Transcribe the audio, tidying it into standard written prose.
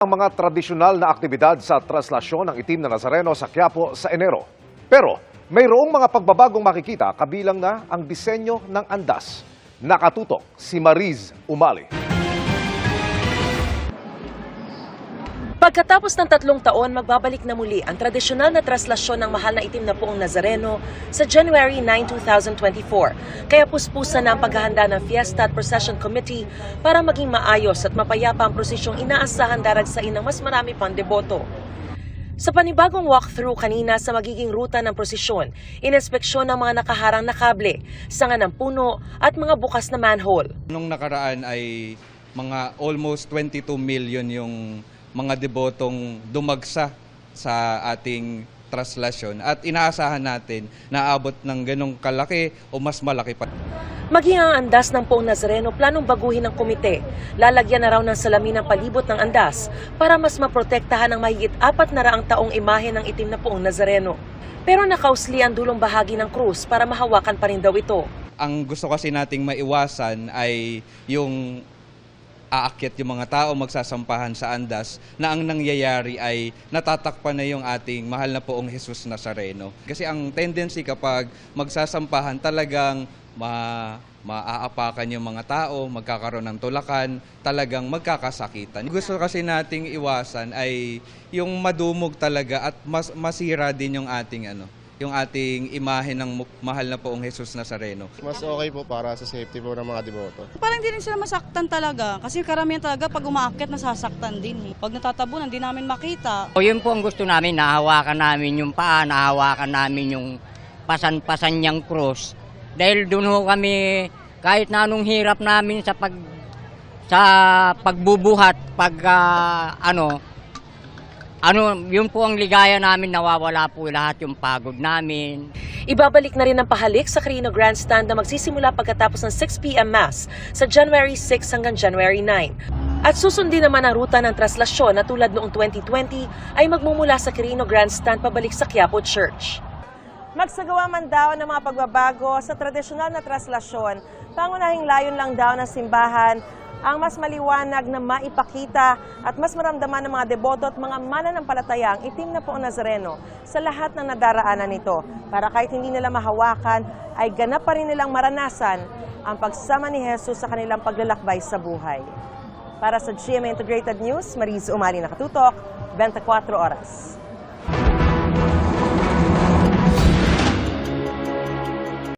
Ang mga tradisyonal na aktibidad sa traslasyon ng itim na Nazareno sa Quiapo sa Enero. Pero mayroong mga pagbabagong makikita kabilang na ang disenyo ng andas. Nakatutok si Mariz Umali. Pagkatapos ng 3 taon, magbabalik na muli ang tradisyonal na traslasyon ng mahal na itim na puong Nazareno sa January 9, 2024. Kaya puspusan na ang paghahanda ng Fiesta at Procession Committee para maging maayos at mapayapa ang prosesyong inaasahan daragsain ng mas marami pang deboto. Sa panibagong walkthrough kanina sa magiging ruta ng prosesyon, ininspeksyon ng mga nakaharang na kable, sanga ng puno at mga bukas na manhole. Nung nakaraan ay mga almost 22 million yung mga debotong dumagsa sa ating traslasyon at inaasahan natin na abot ng ganong kalaki o mas malaki pa. Maging ang andas ng Puong Nazareno planong baguhin ng komite. Lalagyan na raw ng salamin ang palibot ng andas para mas maprotektahan ang mahigit 400 taong imahe ng itim na Puong Nazareno. Pero nakausli ang dulong bahagi ng krus para mahawakan pa rin daw ito. Ang gusto kasi nating maiwasan ay yung aakyat yung mga tao magsasampahan sa andas na ang nangyayari ay natatakpan na yung ating mahal na Poong Jesus Nazareno. Kasi ang tendency kapag magsasampahan talagang maaapakan yung mga tao, magkakaroon ng tulakan, talagang magkakasakitan. Gusto kasi nating iwasan ay yung madumog talaga at masira din yung ating imahe ng mahal na Poong Jesus Nazareno. Mas okay po para sa safety po ng mga deboto. Parang hindi rin sila masaktan talaga kasi karamihan talaga pag umaakyat nasasaktan din. Pag natatabunan, hindi namin makita. O yun po ang gusto namin, nahawakan namin yung paa, nahawakan namin yung pasan-pasan niyang cross. Dahil doon ho kami, kahit na anong hirap namin sa pagbubuhat, yun po ang ligaya namin, nawawala po lahat yung pagod namin. Ibabalik na rin ang pahalik sa Quirino Grandstand na magsisimula pagkatapos ng 6 p.m. Mass sa January 6 hanggang January 9. At susundin naman ang ruta ng traslasyon na tulad noong 2020 ay magmumula sa Quirino Grandstand pabalik sa Quiapo Church. Magsagawa man daw ng mga pagbabago sa tradisyonal na traslasyon, pangunahing layon lang daw ng simbahan ang mas maliwanag na maipakita at mas maramdaman ng mga deboto at mga mananampalataya ang itim na Poong Nazareno sa lahat ng nadaraanan nito para kahit hindi nila mahawakan ay ganap pa rin nilang maranasan ang pagsama ni Jesus sa kanilang paglalakbay sa buhay. Para sa GMA Integrated News, Mariz Umali, nakatutok, 24 oras.